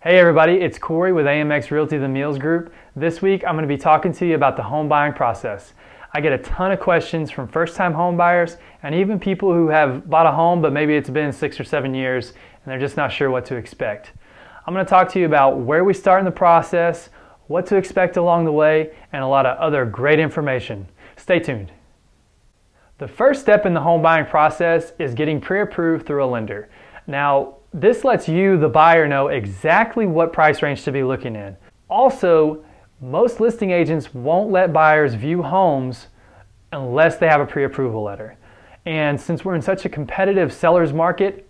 Hey everybody, it's Cory with AMX Realty The Meals Group. This week I'm going to be talking to you about the home buying process. I get a ton of questions from first-time home buyers and even people who have bought a home but maybe it's been 6 or 7 years and they're just not sure what to expect. I'm going to talk to you about where we start in the process, what to expect along the way, and a lot of other great information. Stay tuned. The first step in the home buying process is getting pre-approved through a lender. Now, this lets you, the buyer, know exactly what price range to be looking in. Also, most listing agents won't let buyers view homes unless they have a pre-approval letter. And since we're in such a competitive seller's market,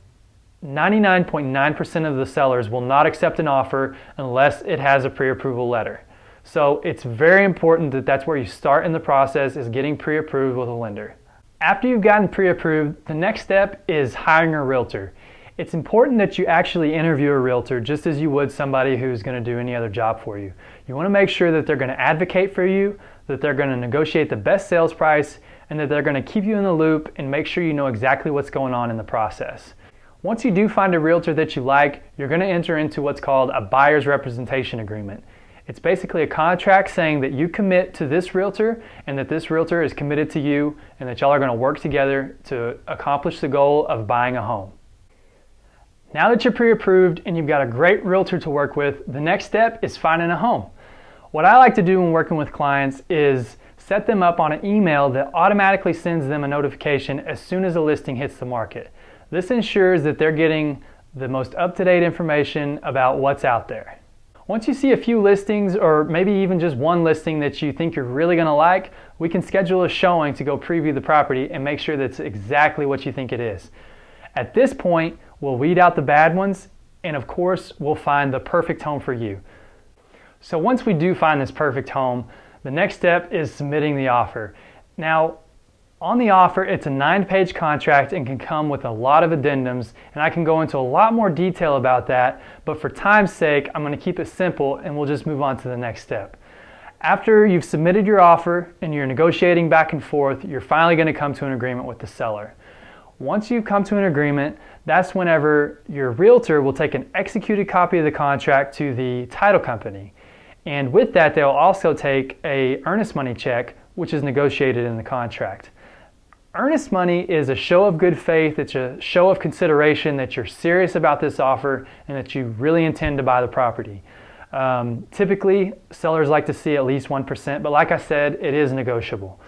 99.9% of the sellers will not accept an offer unless it has a pre-approval letter. So it's very important that that's where you start in the process, is getting pre-approved with a lender. After you've gotten pre-approved, the next step is hiring a realtor. It's important that you actually interview a realtor just as you would somebody who's going to do any other job for you. You want to make sure that they're going to advocate for you, that they're going to negotiate the best sales price, and that they're going to keep you in the loop and make sure you know exactly what's going on in the process. Once you do find a realtor that you like, you're going to enter into what's called a buyer's representation agreement. It's basically a contract saying that you commit to this realtor and that this realtor is committed to you and that y'all are going to work together to accomplish the goal of buying a home. Now that you're pre-approved and you've got a great realtor to work with, the next step is finding a home. What I like to do when working with clients is set them up on an email that automatically sends them a notification as soon as a listing hits the market. This ensures that they're getting the most up-to-date information about what's out there. Once you see a few listings, or maybe even just one listing that you think you're really going to like, we can schedule a showing to go preview the property and make sure that's exactly what you think it is. At this point, we'll weed out the bad ones, and of course, we'll find the perfect home for you. So once we do find this perfect home, the next step is submitting the offer. Now, on the offer, it's a 9-page contract and can come with a lot of addendums, and I can go into a lot more detail about that, but for time's sake, I'm going to keep it simple and we'll just move on to the next step. After you've submitted your offer and you're negotiating back and forth, you're finally going to come to an agreement with the seller. Once you've come to an agreement, that's whenever your realtor will take an executed copy of the contract to the title company. And with that, they'll also take an earnest money check, which is negotiated in the contract. Earnest money is a show of good faith. It's a show of consideration that you're serious about this offer and that you really intend to buy the property. Typically, sellers like to see at least 1%, but like I said, it is negotiable.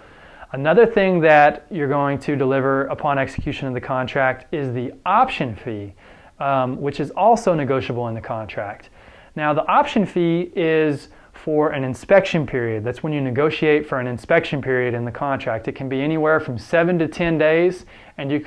Another thing that you're going to deliver upon execution of the contract is the option fee, which is also negotiable in the contract. Now, the option fee is for an inspection period. That's when you negotiate for an inspection period in the contract. It can be anywhere from 7 to 10 days, and you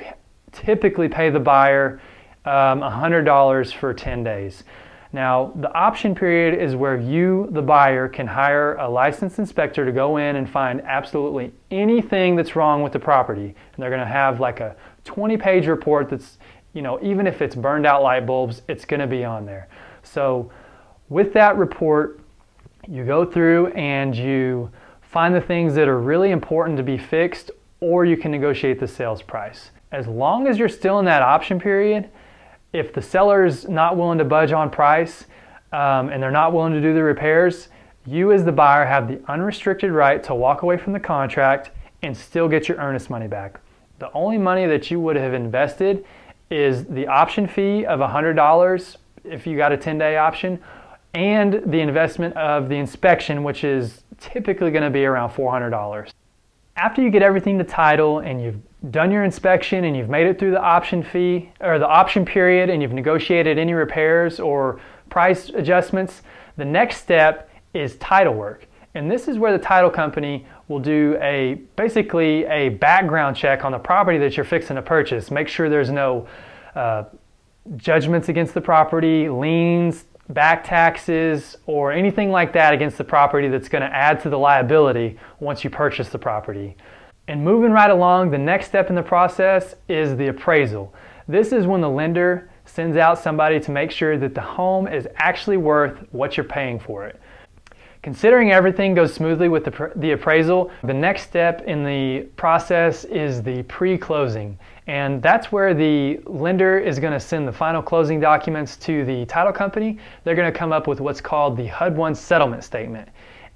typically pay the buyer $100 for 10 days. Now, the option period is where you, the buyer, can hire a licensed inspector to go in and find absolutely anything that's wrong with the property. And they're going to have like a 20-page report that's, even if it's burned out light bulbs, it's going to be on there. So with that report, you go through and you find the things that are really important to be fixed, or you can negotiate the sales price. As long as you're still in that option period, if the seller's not willing to budge on price and they're not willing to do the repairs, you as the buyer have the unrestricted right to walk away from the contract and still get your earnest money back. The only money that you would have invested is the option fee of $100 if you got a 10-day option, and the investment of the inspection, which is typically going to be around $400. After you get everything to title and you've done your inspection and you've made it through the option fee or the option period and you've negotiated any repairs or price adjustments, the next step is title work. And this is where the title company will do basically a background check on the property that you're fixing to purchase. Make sure there's no judgments against the property, liens, back taxes, or anything like that against the property that's going to add to the liability once you purchase the property. And moving right along, the next step in the process is the appraisal. This is when the lender sends out somebody to make sure that the home is actually worth what you're paying for it. Considering everything goes smoothly with the appraisal, the next step in the process is the pre-closing. And that's where the lender is going to send the final closing documents to the title company. They're going to come up with what's called the HUD-1 settlement statement.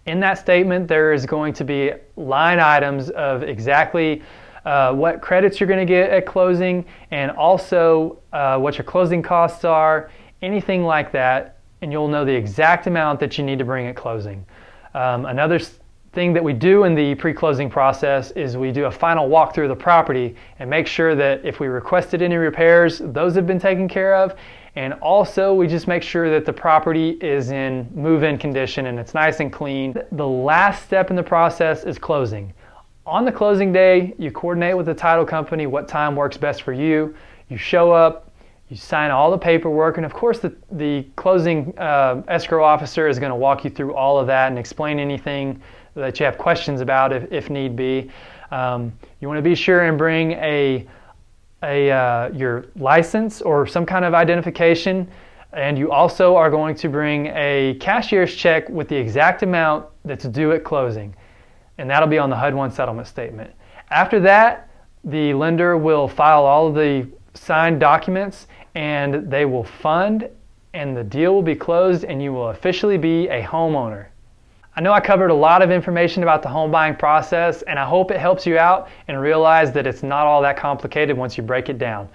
In that statement, there is going to be line items of exactly what credits you're going to get at closing, and also what your closing costs are, anything like that. And you'll know the exact amount that you need to bring at closing. Another thing that we do in the pre-closing process is we do a final walkthrough of the property and make sure that if we requested any repairs, those have been taken care of. And also we just make sure that the property is in move-in condition and it's nice and clean. The last step in the process is closing. On the closing day, you coordinate with the title company what time works best for you. You show up, you sign all the paperwork, and of course the closing escrow officer is going to walk you through all of that and explain anything that you have questions about if need be. You want to be sure and bring your license or some kind of identification, and you also are going to bring a cashier's check with the exact amount that's due at closing, and that'll be on the HUD-1 settlement statement. After that, the lender will file all of the signed documents and they will fund, and the deal will be closed and you will officially be a homeowner. I know I covered a lot of information about the home buying process, and I hope it helps you out and realize that it's not all that complicated once you break it down.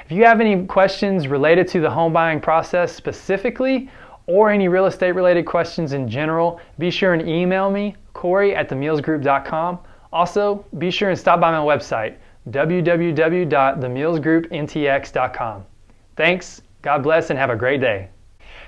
If you have any questions related to the home buying process specifically, or any real estate related questions in general, be sure and email me, Cory@themillsgroup.com. Also, be sure and stop by my website, www.themillsgroupntx.com. Thanks, God bless, and have a great day.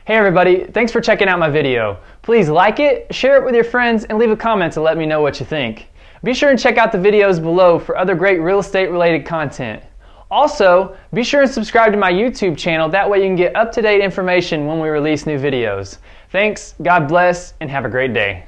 Hey everybody, thanks for checking out my video. Please like it, share it with your friends, and leave a comment to let me know what you think. Be sure and check out the videos below for other great real estate related content. Also, be sure and subscribe to my YouTube channel, that way you can get up-to-date information when we release new videos. Thanks, God bless, and have a great day.